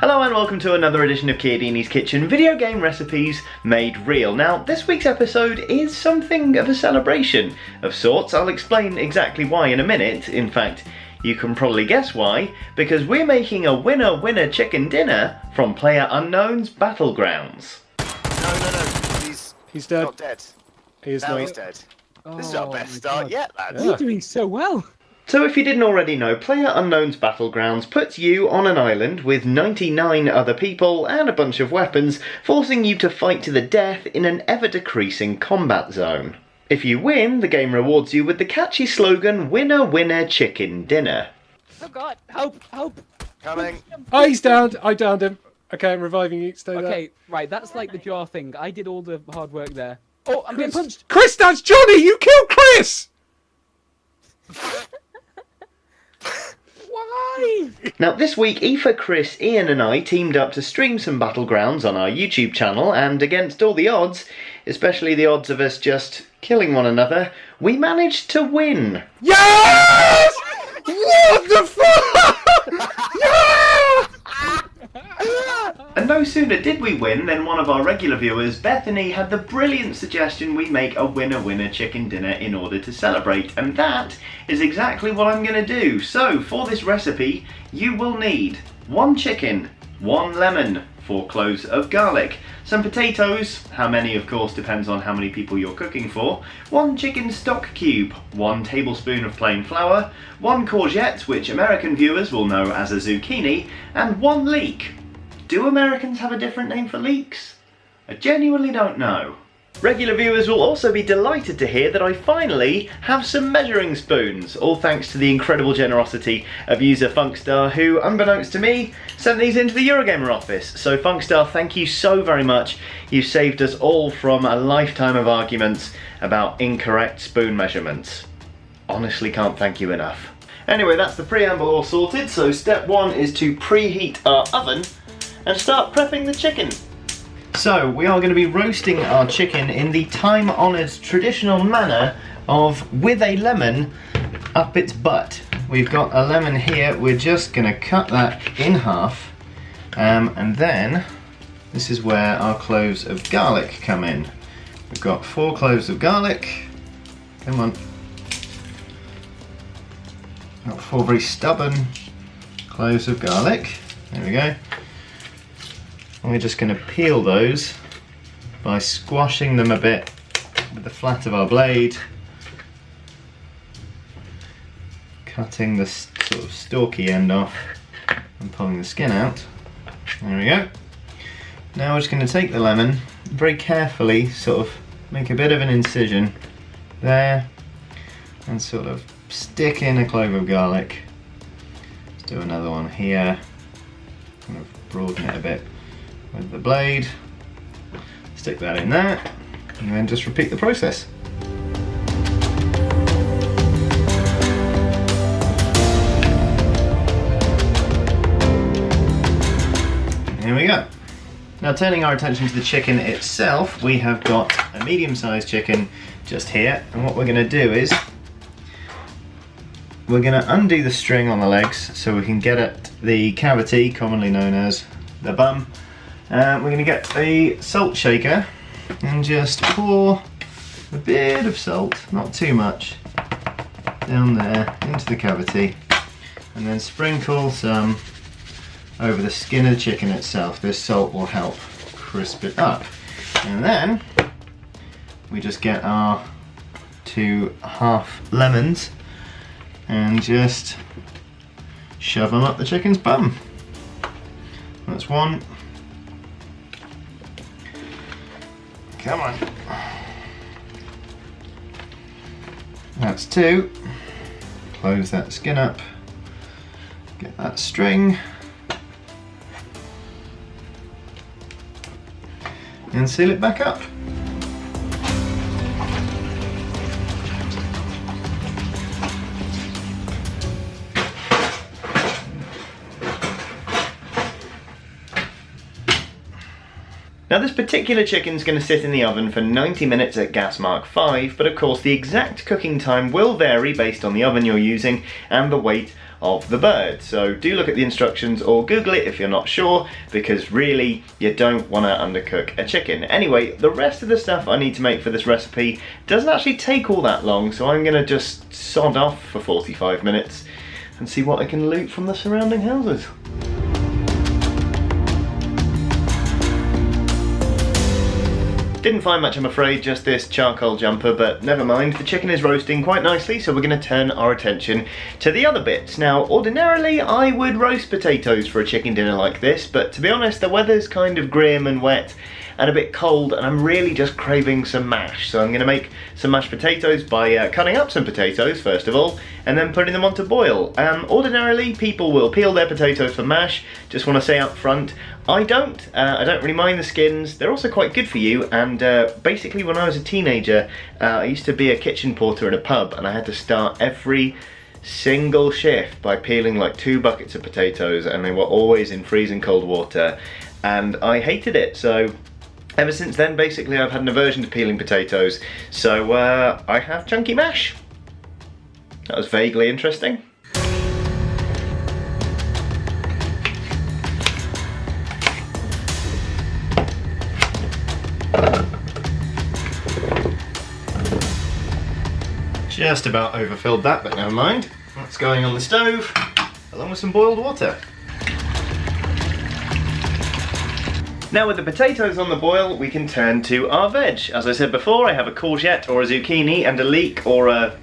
Hello and welcome to another edition of Chiodini's Kitchen, video game recipes made real. Now, this week's episode is something of a celebration of sorts. I'll explain exactly why in a minute. In fact, you can probably guess why, because we're making a winner chicken dinner from PlayerUnknown's Battlegrounds. No. He's dead. Not dead. He's now not. he's dead. This is our best my start God. yet, lads. You're doing so well. So if you didn't already know, PlayerUnknown's Battlegrounds puts you on an island with 99 other people and a bunch of weapons, forcing you to fight to the death in an ever-decreasing combat zone. If you win, the game rewards you with the catchy slogan, winner chicken dinner. Oh God, help. Coming. Oh, he's downed. I downed him. Okay, I'm reviving you. Stay there. Okay, right, that's like the jar thing. I did all the hard work there. Oh, I'm being punched. Chris, that's Johnny! You killed Chris! Why? Now this week, Aoife, Chris, Ian and I teamed up to stream some Battlegrounds on our YouTube channel, and against all the odds, especially the odds of us just killing one another, we managed to win. Yes! What the fuck? Yeah! And no sooner did we win than one of our regular viewers, Bethany, had the brilliant suggestion we make a winner chicken dinner in order to celebrate, and that is exactly what I'm going to do. So for this recipe you will need 1 chicken, 1 lemon, 4 cloves of garlic, some potatoes, how many of course depends on how many people you're cooking for, 1 chicken stock cube, 1 tablespoon of plain flour, 1 courgette, which American viewers will know as a zucchini, and 1 leek. Do Americans have a different name for leeks? I genuinely don't know. Regular viewers will also be delighted to hear that I finally have some measuring spoons, all thanks to the incredible generosity of user Funkstar, who, unbeknownst to me, sent these into the Eurogamer office. So Funkstar, thank you so very much. You've saved us all from a lifetime of arguments about incorrect spoon measurements. Honestly can't thank you enough. Anyway, that's the preamble all sorted, so step 1 is to preheat our oven and start prepping the chicken. So we are going to be roasting our chicken in the time-honoured traditional manner of with a lemon up its butt. We've got a lemon here, we're just going to cut that in half, and then this is where our cloves of garlic come in. We've got 4 cloves of garlic, come on, got 4 very stubborn cloves of garlic, there we go. And we're just going to peel those by squashing them a bit with the flat of our blade, cutting the sort of stalky end off and pulling the skin out. There we go. Now we're just going to take the lemon, very carefully sort of make a bit of an incision there and sort of stick in a clove of garlic. Let's do another one here, kind of broaden it a bit with the blade, stick that in there, and then just repeat the process. Here we go. Now turning our attention to the chicken itself, we have got a medium-sized chicken just here, and what we're going to do is we're going to undo the string on the legs so we can get at the cavity, commonly known as the bum. We're going to get a salt shaker and just pour a bit of salt, not too much, down there into the cavity, and then sprinkle some over the skin of the chicken itself. This salt will help crisp it up. And then we just get our 2 half lemons and just shove them up the chicken's bum. That's 1. Come on. That's 2. Close that skin up. Get that string. And seal it back up. Now this particular chicken's going to sit in the oven for 90 minutes at gas mark 5, but of course the exact cooking time will vary based on the oven you're using and the weight of the bird. So do look at the instructions or Google it if you're not sure, because really you don't want to undercook a chicken. Anyway, the rest of the stuff I need to make for this recipe doesn't actually take all that long, so I'm going to just sod off for 45 minutes and see what I can loot from the surrounding houses. Didn't find much, I'm afraid, just this charcoal jumper, but never mind. The chicken is roasting quite nicely, so we're going to turn our attention to the other bits. Now, ordinarily, I would roast potatoes for a chicken dinner like this, but to be honest, the weather's kind of grim and wet and a bit cold, and I'm really just craving some mash. So I'm going to make some mashed potatoes by cutting up some potatoes, first of all, and then putting them on to boil. Ordinarily, people will peel their potatoes for mash. Just want to say up front, I don't really mind the skins. They're also quite good for you, and basically when I was a teenager, I used to be a kitchen porter at a pub, and I had to start every single shift by peeling like 2 buckets of potatoes, and they were always in freezing cold water, and I hated it. So ever since then, basically, I've had an aversion to peeling potatoes, so I have chunky mash. That was vaguely interesting. Just about overfilled that, but never mind. That's going on the stove, along with some boiled water. Now with the potatoes on the boil, we can turn to our veg. As I said before, I have a courgette or a zucchini and a leek or a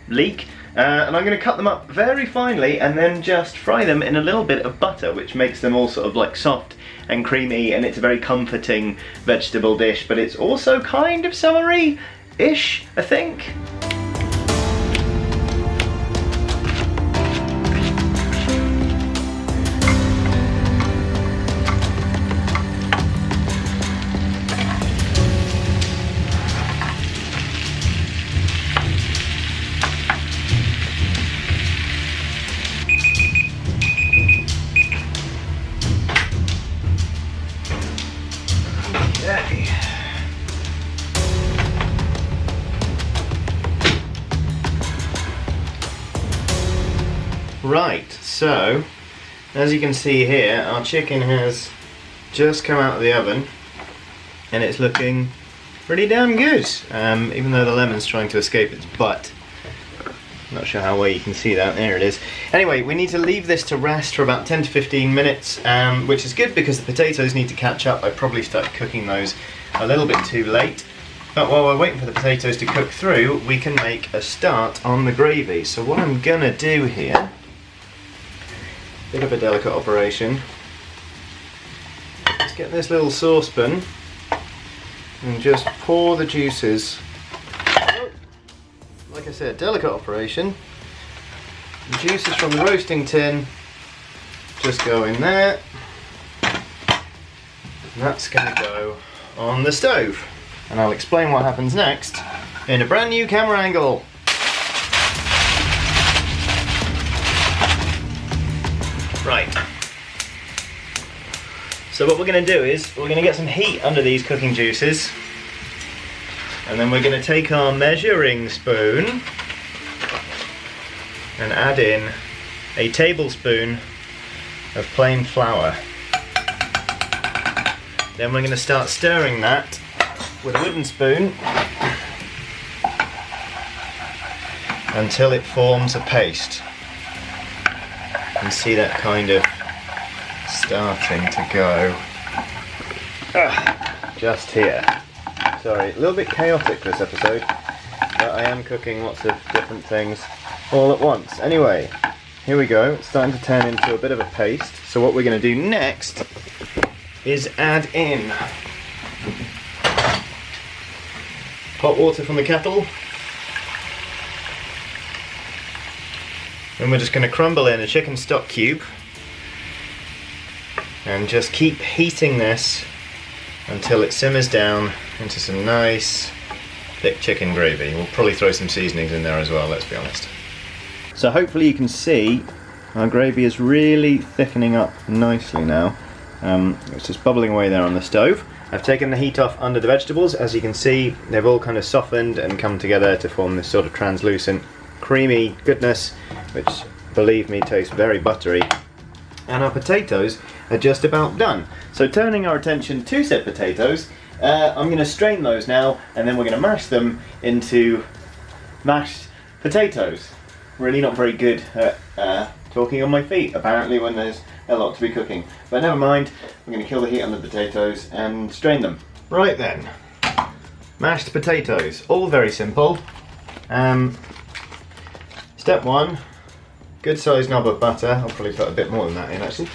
leek. And I'm going to cut them up very finely and then just fry them in a little bit of butter, which makes them all sort of like soft and creamy, and it's a very comforting vegetable dish, but it's also kind of summery-ish, I think. Right, so as you can see here, our chicken has just come out of the oven and it's looking pretty damn good, even though the lemon's trying to escape its butt. Not sure how well you can see that. There it is. Anyway, we need to leave this to rest for about 10 to 15 minutes, which is good because the potatoes need to catch up. I probably started cooking those a little bit too late. But while we're waiting for the potatoes to cook through, we can make a start on the gravy. So what I'm gonna do here, bit of a delicate operation, let's get this little saucepan and just pour the juices. Like I said, delicate operation. The juices from the roasting tin just go in there. And that's gonna go on the stove. And I'll explain what happens next in a brand new camera angle. Right. So what we're going to do is we're going to get some heat under these cooking juices, and then we're going to take our measuring spoon and add in a tablespoon of plain flour. Then we're going to start stirring that with a wooden spoon until it forms a paste. You can see that kind of starting to go just here. Sorry, a little bit chaotic this episode, but I am cooking lots of different things all at once. Anyway, here we go. It's starting to turn into a bit of a paste. So what we're going to do next is add in hot water from the kettle, and we're just going to crumble in a chicken stock cube and just keep heating this until it simmers down into some nice thick chicken gravy. We'll probably throw some seasonings in there as well, let's be honest. So hopefully you can see our gravy is really thickening up nicely now. It's just bubbling away there on the stove. I've taken the heat off under the vegetables. As you can see, they've all kind of softened and come together to form this sort of translucent, creamy goodness, which believe me, tastes very buttery. And our potatoes are just about done. So turning our attention to said potatoes, I'm going to strain those now, and then we're going to mash them into mashed potatoes. Really not very good at talking on my feet, apparently, when there's a lot to be cooking. But never mind, I'm going to kill the heat on the potatoes and strain them. Right then, mashed potatoes, all very simple. Step one, good sized knob of butter. I'll probably put a bit more than that in actually.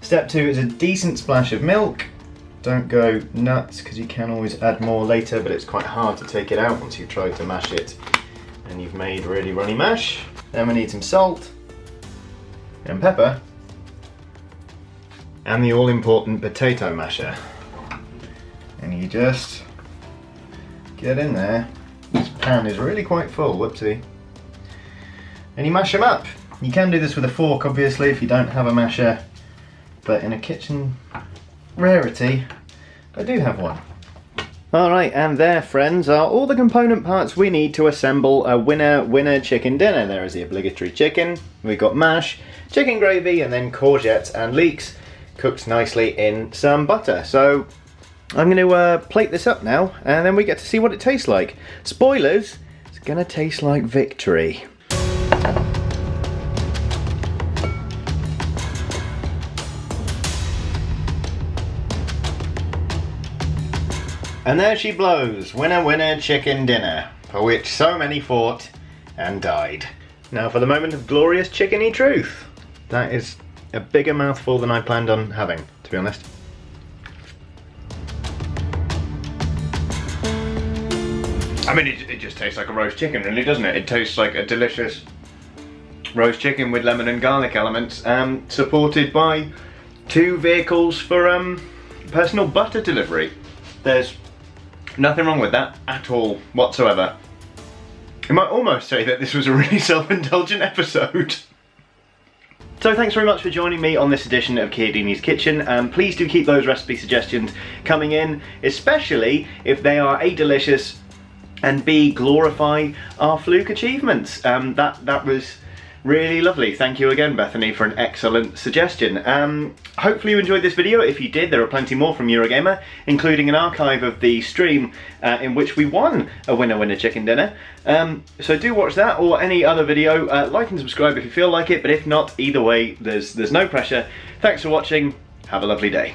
Step two is a decent splash of milk. Don't go nuts because you can always add more later, but it's quite hard to take it out once you've tried to mash it and you've made really runny mash. Then we need some salt and pepper and the all important potato masher. And you just get in there. This pan is really quite full, whoopsie. And you mash them up. You can do this with a fork obviously if you don't have a masher, but in a kitchen rarity, I do have one. Alright, and there, friends, are all the component parts we need to assemble a winner chicken dinner. There is the obligatory chicken, we've got mash, chicken gravy, and then courgettes and leeks cooked nicely in some butter. So I'm going to plate this up now, and then we get to see what it tastes like. Spoilers, it's going to taste like victory. And there she blows, winner chicken dinner, for which so many fought and died. Now for the moment of glorious chickeny truth. That is a bigger mouthful than I planned on having, to be honest. I mean, it just tastes like a roast chicken, really, doesn't it? It tastes like a delicious roast chicken with lemon and garlic elements, supported by 2 vehicles for personal butter delivery. There's nothing wrong with that at all whatsoever. You might almost say that this was a really self-indulgent episode. So thanks very much for joining me on this edition of Chiodini's Kitchen. Please do keep those recipe suggestions coming in, especially if they are A, delicious, and B, glorify our fluke achievements. That was really lovely. Thank you again, Bethany, for an excellent suggestion. Hopefully you enjoyed this video. If you did, there are plenty more from Eurogamer, including an archive of the stream in which we won a winner chicken dinner. So do watch that or any other video. Like and subscribe if you feel like it, but if not, either way, there's no pressure. Thanks for watching. Have a lovely day.